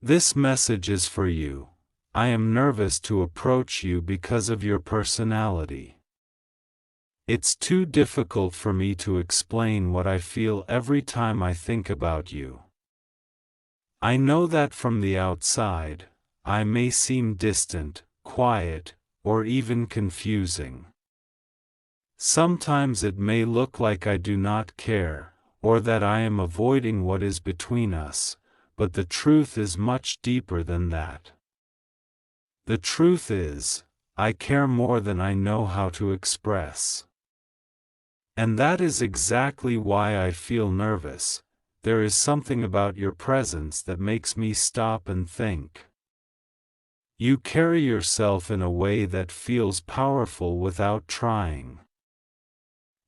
This message is for you. I am nervous to approach you because of your personality. It's too difficult for me to explain what I feel every time I think about you. I know that from the outside, I may seem distant, quiet, or even confusing. Sometimes it may look like I do not care, or that I am avoiding what is between us, but the truth is much deeper than that. The truth is, I care more than I know how to express. And that is exactly why I feel nervous. There is something about your presence that makes me stop and think. You carry yourself in a way that feels powerful without trying.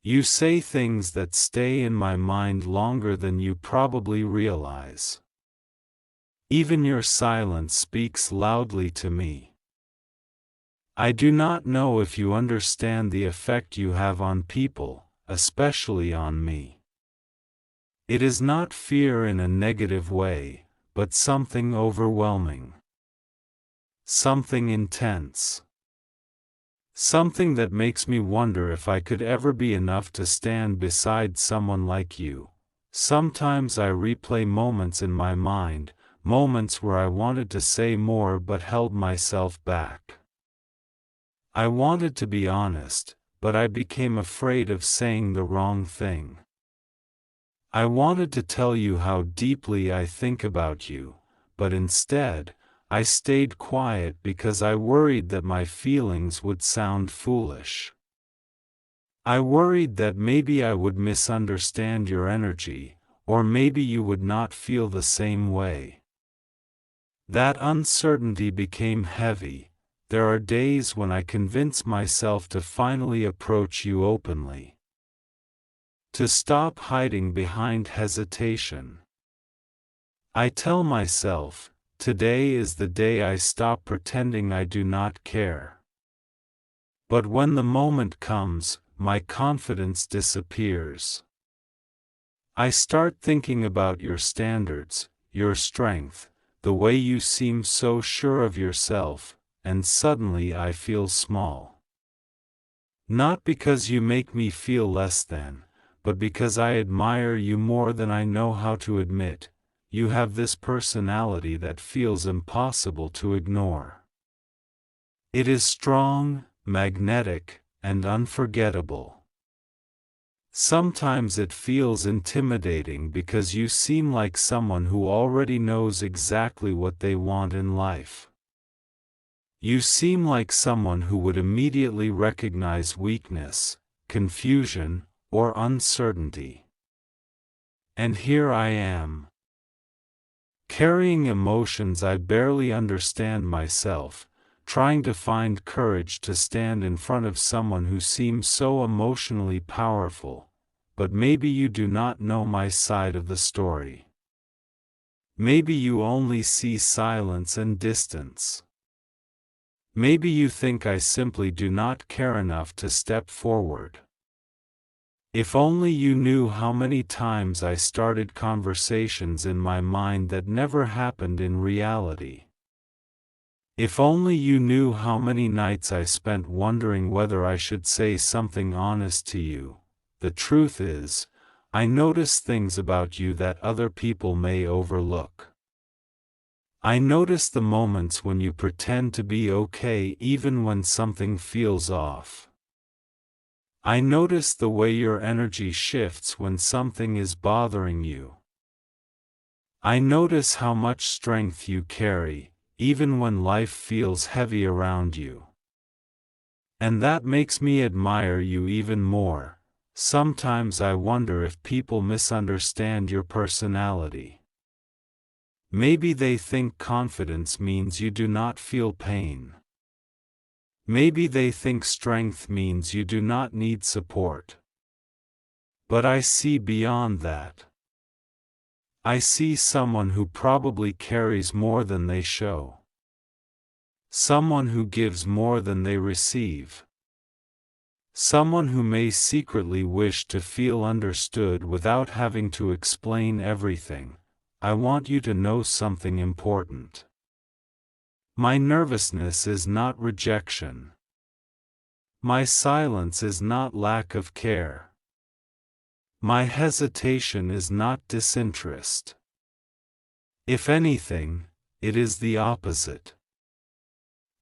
You say things that stay in my mind longer than you probably realize. Even your silence speaks loudly to me. I do not know if you understand the effect you have on people, especially on me. It is not fear in a negative way, but something overwhelming. Something intense. Something that makes me wonder if I could ever be enough to stand beside someone like you. Sometimes I replay moments in my mind, moments where I wanted to say more but held myself back. I wanted to be honest, but I became afraid of saying the wrong thing. I wanted to tell you how deeply I think about you, but instead, I stayed quiet because I worried that my feelings would sound foolish. I worried that maybe I would misunderstand your energy, or maybe you would not feel the same way. That uncertainty became heavy. There are days when I convince myself to finally approach you openly. To stop hiding behind hesitation. I tell myself, today is the day I stop pretending I do not care. But when the moment comes, my confidence disappears. I start thinking about your standards, your strength, the way you seem so sure of yourself, and suddenly I feel small. Not because you make me feel less than, but because I admire you more than I know how to admit. You have this personality that feels impossible to ignore. It is strong, magnetic, and unforgettable. Sometimes it feels intimidating because you seem like someone who already knows exactly what they want in life. You seem like someone who would immediately recognize weakness, confusion, or uncertainty. And here I am, carrying emotions I barely understand myself, trying to find courage to stand in front of someone who seems so emotionally powerful, but maybe you do not know my side of the story. Maybe you only see silence and distance. Maybe you think I simply do not care enough to step forward. If only you knew how many times I started conversations in my mind that never happened in reality. If only you knew how many nights I spent wondering whether I should say something honest to you. The truth is, I notice things about you that other people may overlook. I notice the moments when you pretend to be okay even when something feels off. I notice the way your energy shifts when something is bothering you. I notice how much strength you carry, even when life feels heavy around you. And that makes me admire you even more. Sometimes I wonder if people misunderstand your personality. Maybe they think confidence means you do not feel pain. Maybe they think strength means you do not need support. But I see beyond that. I see someone who probably carries more than they show. Someone who gives more than they receive. Someone who may secretly wish to feel understood without having to explain everything. I want you to know something important. My nervousness is not rejection. My silence is not lack of care. My hesitation is not disinterest. If anything, it is the opposite.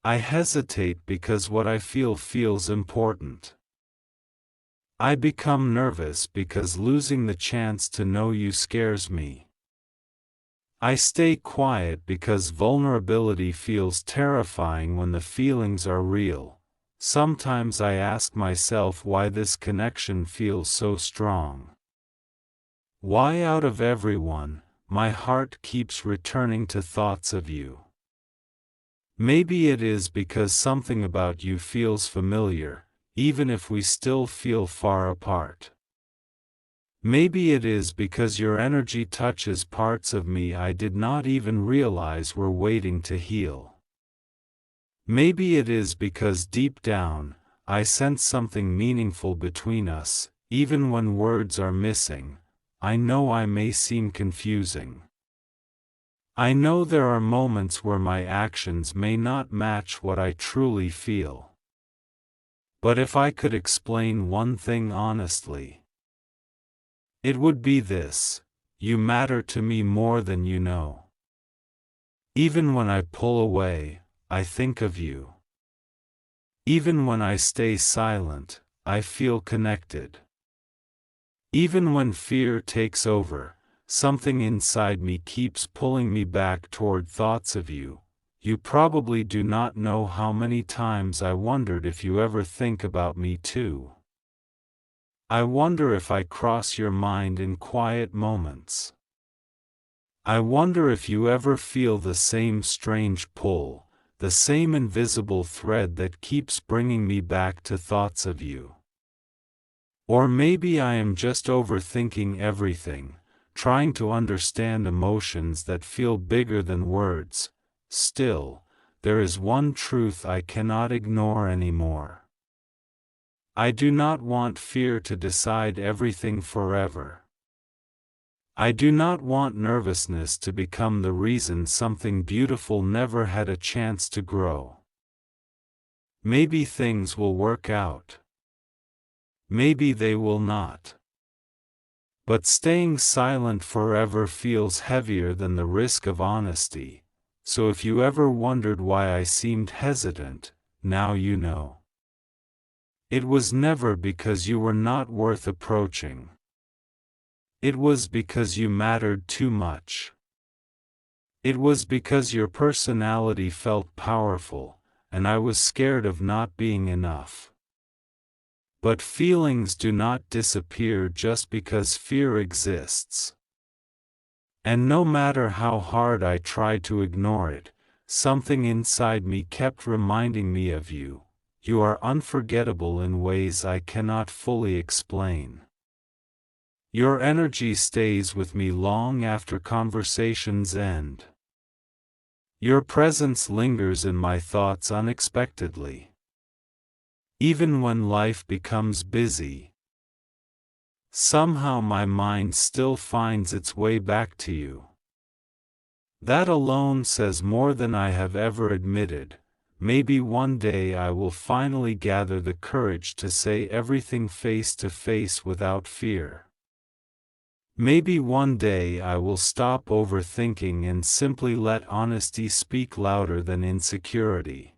I hesitate because what I feel feels important. I become nervous because losing the chance to know you scares me. I stay quiet because vulnerability feels terrifying when the feelings are real. Sometimes I ask myself why this connection feels so strong. Why out of everyone, my heart keeps returning to thoughts of you. Maybe it is because something about you feels familiar, even if we still feel far apart. Maybe it is because your energy touches parts of me I did not even realize were waiting to heal. Maybe it is because deep down, I sense something meaningful between us, even when words are missing. I know I may seem confusing. I know there are moments where my actions may not match what I truly feel. But if I could explain one thing honestly, it would be this: you matter to me more than you know. Even when I pull away, I think of you. Even when I stay silent, I feel connected. Even when fear takes over, something inside me keeps pulling me back toward thoughts of you. You probably do not know how many times I wondered if you ever think about me too. I wonder if I cross your mind in quiet moments. I wonder if you ever feel the same strange pull, the same invisible thread that keeps bringing me back to thoughts of you. Or maybe I am just overthinking everything, trying to understand emotions that feel bigger than words. Still, there is one truth I cannot ignore anymore. I do not want fear to decide everything forever. I do not want nervousness to become the reason something beautiful never had a chance to grow. Maybe things will work out. Maybe they will not. But staying silent forever feels heavier than the risk of honesty. So if you ever wondered why I seemed hesitant, now you know. It was never because you were not worth approaching. It was because you mattered too much. It was because your personality felt powerful, and I was scared of not being enough. But feelings do not disappear just because fear exists. And no matter how hard I tried to ignore it, something inside me kept reminding me of you. You are unforgettable in ways I cannot fully explain. Your energy stays with me long after conversations end. Your presence lingers in my thoughts unexpectedly. Even when life becomes busy, somehow my mind still finds its way back to you. That alone says more than I have ever admitted. Maybe one day I will finally gather the courage to say everything face to face without fear. Maybe one day I will stop overthinking and simply let honesty speak louder than insecurity.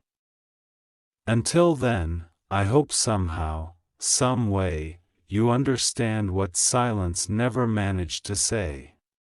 Until then, I hope somehow, some way, you understand what silence never managed to say.